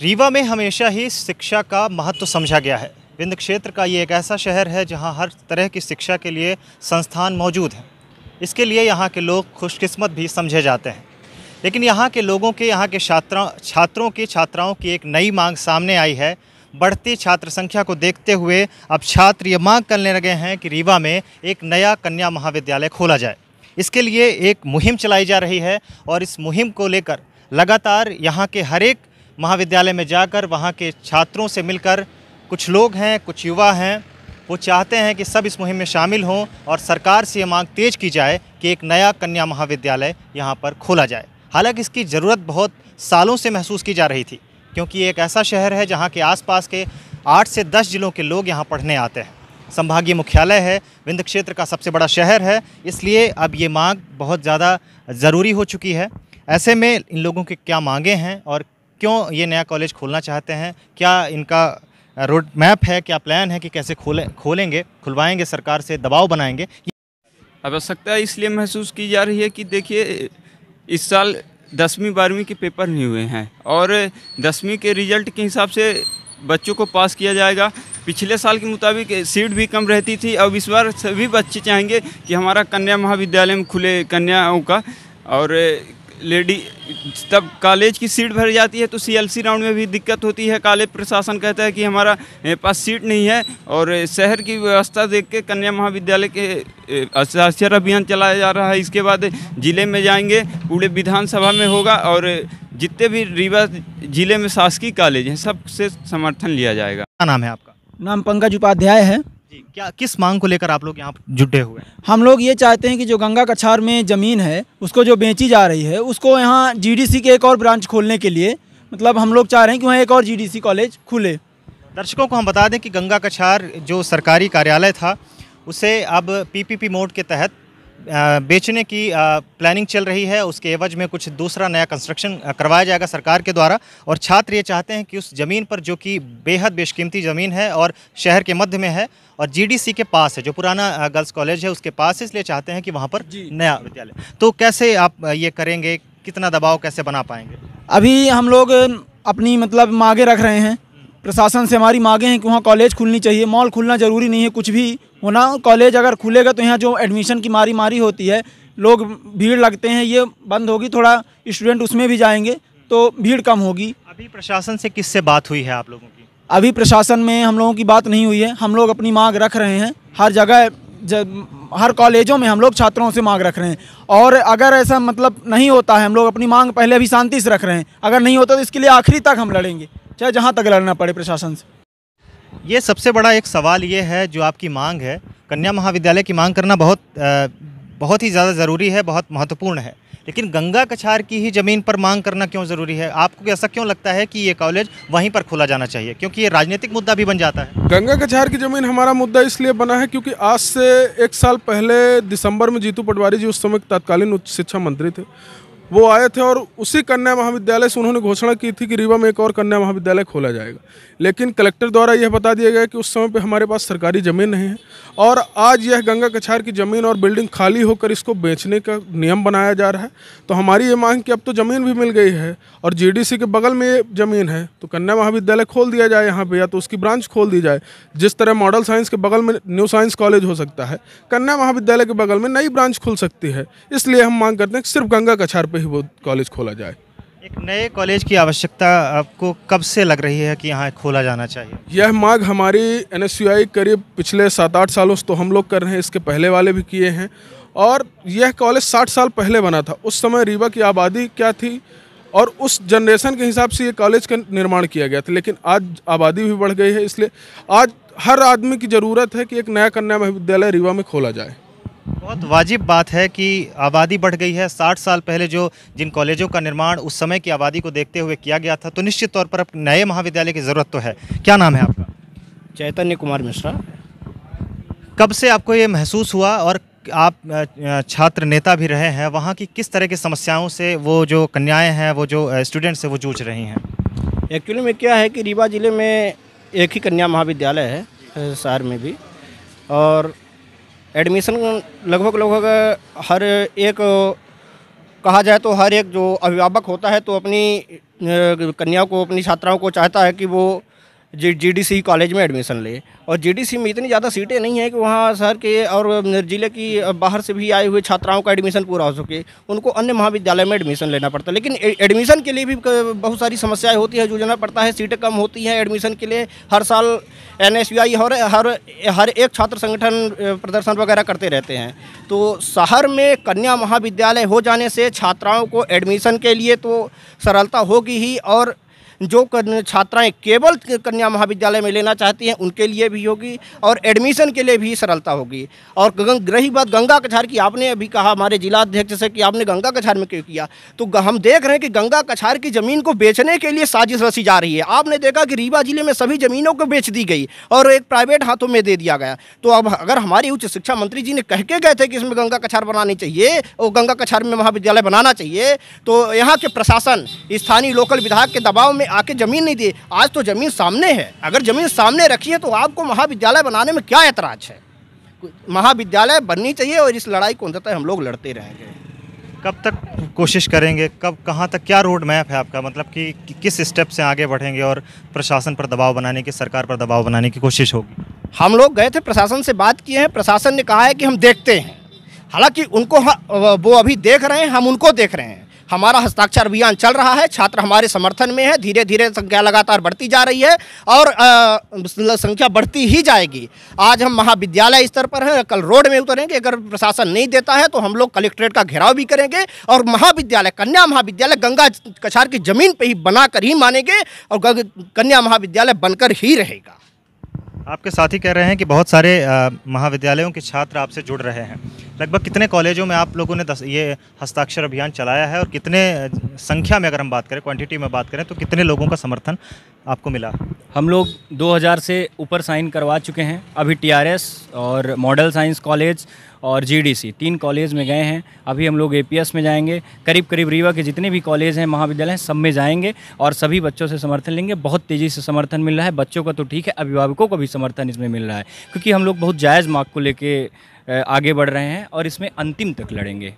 रीवा में हमेशा ही शिक्षा का महत्व समझा गया है। विंध्य क्षेत्र का ये एक ऐसा शहर है जहां हर तरह की शिक्षा के लिए संस्थान मौजूद हैं। इसके लिए यहाँ के लोग खुशकिस्मत भी समझे जाते हैं। लेकिन यहाँ के लोगों के यहाँ के छात्राओं की एक नई मांग सामने आई है। बढ़ती छात्र संख्या को देखते हुए अब छात्र ये मांग करने लगे हैं कि रीवा में एक नया कन्या महाविद्यालय खोला जाए। इसके लिए एक मुहिम चलाई जा रही है और इस मुहिम को लेकर लगातार यहाँ के हर एक महाविद्यालय में जाकर वहाँ के छात्रों से मिलकर कुछ लोग हैं, कुछ युवा हैं, वो चाहते हैं कि सब इस मुहिम में शामिल हों और सरकार से ये मांग तेज की जाए कि एक नया कन्या महाविद्यालय यहाँ पर खोला जाए। हालांकि इसकी ज़रूरत बहुत सालों से महसूस की जा रही थी, क्योंकि ये एक ऐसा शहर है जहाँ के आसपास के 8 से 10 जिलों के लोग यहाँ पढ़ने आते हैं। संभागीय मुख्यालय है, विंध्य क्षेत्र का सबसे बड़ा शहर है, इसलिए अब ये मांग बहुत ज़्यादा ज़रूरी हो चुकी है। ऐसे में इन लोगों की क्या मांगे हैं और क्यों ये नया कॉलेज खोलना चाहते हैं, क्या इनका रोड मैप है, क्या प्लान है कि कैसे खोलेंगे, खुलवाएंगे, सरकार से दबाव बनाएंगे। आवश्यकता इसलिए महसूस की जा रही है कि देखिए, इस साल 10वीं 12वीं के पेपर नहीं हुए हैं और 10वीं के रिजल्ट के हिसाब से बच्चों को पास किया जाएगा। पिछले साल के मुताबिक सीट भी कम रहती थी। अब इस बार सभी बच्चे चाहेंगे कि हमारा कन्या महाविद्यालय में खुले कन्याओं का, और लेडी तब कॉलेज की सीट भर जाती है तो सीएलसी राउंड में भी दिक्कत होती है। कॉलेज प्रशासन कहता है कि हमारा पास सीट नहीं है, और शहर की व्यवस्था देख के कन्या महाविद्यालय के साक्षर अभियान चलाया जा रहा है। इसके बाद ज़िले में जाएंगे, पूरे विधानसभा में होगा और जितने भी रीवा ज़िले में शासकीय कॉलेज हैं सबसे समर्थन लिया जाएगा। क्या नाम है आपका? नाम पंकज उपाध्याय है जी। क्या किस मांग को लेकर आप लोग यहाँ जुटे हुए हैं? हम लोग ये चाहते हैं कि जो गंगा कछार में ज़मीन है उसको जो बेची जा रही है उसको यहाँ जीडीसी के एक और ब्रांच खोलने के लिए, मतलब हम लोग चाह रहे हैं कि वहाँ एक और जीडीसी कॉलेज खुले। दर्शकों को हम बता दें कि गंगा कछार जो सरकारी कार्यालय था उसे अब पीपीपी मोड के तहत बेचने की प्लानिंग चल रही है। उसके एवज में कुछ दूसरा नया कंस्ट्रक्शन करवाया जाएगा सरकार के द्वारा, और छात्र ये चाहते हैं कि उस ज़मीन पर, जो कि बेहद बेशकीमती ज़मीन है और शहर के मध्य में है और जीडीसी के पास है, जो पुराना गर्ल्स कॉलेज है उसके पास, इसलिए चाहते हैं कि वहाँ पर नया विद्यालय। तो कैसे आप ये करेंगे, कितना दबाव कैसे बना पाएंगे? अभी हम लोग अपनी मतलब मांगे रख रहे हैं, प्रशासन से हमारी मांगे हैं कि वहाँ कॉलेज खुलनी चाहिए। मॉल खुलना ज़रूरी नहीं है, कुछ भी होना। कॉलेज अगर खुलेगा तो यहाँ जो एडमिशन की मारी होती है, लोग भीड़ लगते हैं, ये बंद होगी, थोड़ा स्टूडेंट उसमें भी जाएंगे तो भीड़ कम होगी। अभी प्रशासन से किससे बात हुई है आप लोगों की? अभी प्रशासन में हम लोगों की बात नहीं हुई है। हम लोग अपनी मांग रख रहे हैं, हर जगह हर कॉलेजों में हम लोग छात्रों से मांग रख रहे हैं, और अगर ऐसा मतलब नहीं होता है, हम लोग अपनी मांग पहले भी शांति से रख रहे हैं। अगर नहीं होता तो इसके लिए आखिरी तक हम लड़ेंगे, चाहे जहाँ तक लड़ना पड़े प्रशासन से। ये सबसे बड़ा एक सवाल ये है, जो आपकी मांग है, कन्या महाविद्यालय की मांग करना बहुत ही ज़्यादा ज़रूरी है, बहुत महत्वपूर्ण है। लेकिन गंगा कछार की ही ज़मीन पर मांग करना क्यों ज़रूरी है? आपको ऐसा क्यों लगता है कि ये कॉलेज वहीं पर खोला जाना चाहिए? क्योंकि ये राजनीतिक मुद्दा भी बन जाता है। गंगा कछार की ज़मीन हमारा मुद्दा इसलिए बना है क्योंकि आज से 1 साल पहले दिसंबर में जीतू पटवारी जी, उस समय तत्कालीन उच्च शिक्षा मंत्री थे, वो आए थे और उसी कन्या महाविद्यालय से उन्होंने घोषणा की थी कि रीवा में एक और कन्या महाविद्यालय खोला जाएगा। लेकिन कलेक्टर द्वारा यह बता दिया गया कि उस समय पे हमारे पास सरकारी ज़मीन नहीं है, और आज यह गंगा कछार की ज़मीन और बिल्डिंग खाली होकर इसको बेचने का नियम बनाया जा रहा है। तो हमारी ये मांग कि अब तो ज़मीन भी मिल गई है और जीडीसी के बगल में ये ज़मीन है, तो कन्या महाविद्यालय खोल दिया जाए यहाँ पे, या तो उसकी ब्रांच खोल दी जाए। जिस तरह मॉडल साइंस के बगल में न्यू साइंस कॉलेज हो सकता है, कन्या महाविद्यालय के बगल में नई ब्रांच खुल सकती है। इसलिए हम मांग करते हैं कि सिर्फ गंगा कछार पर ही वो कॉलेज खोला जाए। एक नए कॉलेज की आवश्यकता आपको कब से लग रही है कि यहाँ खोला जाना चाहिए? यह मांग हमारी एनएसयूआई करीब पिछले 7-8 सालों से तो हम लोग कर रहे हैं, इसके पहले वाले भी किए हैं। और यह कॉलेज 60 साल पहले बना था। उस समय रीवा की आबादी क्या थी और उस जनरेशन के हिसाब से ये कॉलेज का निर्माण किया गया था। लेकिन आज आबादी भी बढ़ गई है, इसलिए आज हर आदमी की ज़रूरत है कि एक नया कन्या महाविद्यालय रीवा में खोला जाए। बहुत वाजिब बात है कि आबादी बढ़ गई है। 60 साल पहले जिन कॉलेजों का निर्माण उस समय की आबादी को देखते हुए किया गया था, तो निश्चित तौर पर अब नए महाविद्यालय की ज़रूरत तो है। क्या नाम है आपका? चैतन्य कुमार मिश्रा। कब से आपको ये महसूस हुआ, और आप छात्र नेता भी रहे हैं, वहाँ की किस तरह की समस्याओं से वो जो कन्याएं हैं, वो जो स्टूडेंट्स हैं, वो जूझ रही हैं? एक्चुअली में क्या है कि रीवा ज़िले में एक ही कन्या महाविद्यालय है शहर में भी, और एडमिशन लगभग हर एक, कहा जाए तो हर एक जो अभिभावक होता है तो अपनी कन्या को, अपनी छात्राओं को चाहता है कि वो जीडीसी कॉलेज में एडमिशन ले, और जीडीसी में इतनी ज़्यादा सीटें नहीं हैं कि वहाँ शहर के और ज़िले की बाहर से भी आए हुए छात्राओं का एडमिशन पूरा हो सके। उनको अन्य महाविद्यालय में एडमिशन लेना पड़ता है, लेकिन एडमिशन के लिए भी बहुत सारी समस्याएं होती है, जूझना पड़ता है। सीटें कम होती हैं एडमिशन के लिए। हर साल NSUI और हर एक छात्र संगठन प्रदर्शन वगैरह करते रहते हैं। तो शहर में कन्या महाविद्यालय हो जाने से छात्राओं को एडमिशन के लिए तो सरलता होगी ही, और जो छात्राएं केवल कन्या महाविद्यालय में लेना चाहती हैं उनके लिए भी होगी, और एडमिशन के लिए भी सरलता होगी। और रही बात गंगा कछार की, आपने अभी कहा हमारे जिलाध्यक्ष से कि आपने गंगा कछार में क्यों किया, तो हम देख रहे हैं कि गंगा कछार की ज़मीन को बेचने के लिए साजिश रची जा रही है। आपने देखा कि रीवा जिले में सभी ज़मीनों को बेच दी गई और एक प्राइवेट हाथों में दे दिया गया। तो अब अगर हमारी उच्च शिक्षा मंत्री जी ने कह के गए थे कि इसमें गंगा कछार बनानी चाहिए और गंगा कछार में महाविद्यालय बनाना चाहिए, तो यहाँ के प्रशासन स्थानीय लोकल विधायक के दबाव में आके जमीन नहीं दी। आज तो जमीन सामने है, अगर जमीन सामने रखी है तो आपको महाविद्यालय बनाने में क्या ऐतराज है? महाविद्यालय बननी चाहिए और इस लड़ाई को अंततः हम लोग लड़ते रहेंगे। कब तक कोशिश करेंगे, कब कहाँ तक, क्या रोड मैप है आपका, मतलब कि किस स्टेप से आगे बढ़ेंगे और प्रशासन पर दबाव बनाने की, सरकार पर दबाव बनाने की कोशिश होगी? हम लोग गए थे, प्रशासन से बात किए हैं, प्रशासन ने कहा है कि हम देखते हैं। हालांकि उनको वो अभी देख रहे हैं, हम उनको देख रहे हैं। हमारा हस्ताक्षर अभियान चल रहा है, छात्र हमारे समर्थन में है, धीरे धीरे संख्या लगातार बढ़ती जा रही है और संख्या बढ़ती ही जाएगी। आज हम महाविद्यालय स्तर पर हैं, कल रोड में उतरेंगे। अगर प्रशासन नहीं देता है तो हम लोग कलेक्ट्रेट का घेराव भी करेंगे और महाविद्यालय, कन्या महाविद्यालय गंगा कछार की ज़मीन पर ही बनाकर ही मानेंगे और कन्या महाविद्यालय बनकर ही रहेगा। आपके साथी कह रहे हैं कि बहुत सारे महाविद्यालयों के छात्र आपसे जुड़ रहे हैं। लगभग कितने कॉलेजों में आप लोगों ने ये हस्ताक्षर अभियान चलाया है और कितने संख्या में, अगर हम बात करें, क्वांटिटी में बात करें, तो कितने लोगों का समर्थन आपको मिला? हम लोग 2000 से ऊपर साइन करवा चुके हैं। अभी TRS और मॉडल साइंस कॉलेज और GDC 3 कॉलेज में गए हैं। अभी हम लोग APS में जाएंगे। करीब करीब रीवा के जितने भी कॉलेज हैं, महाविद्यालय हैं, सब में जाएंगे और सभी बच्चों से समर्थन लेंगे। बहुत तेज़ी से समर्थन मिल रहा है। बच्चों का तो ठीक है, अभिभावकों को भी समर्थन इसमें मिल रहा है, क्योंकि हम लोग बहुत जायज़ मांग को लेके आगे बढ़ रहे हैं और इसमें अंतिम तक लड़ेंगे।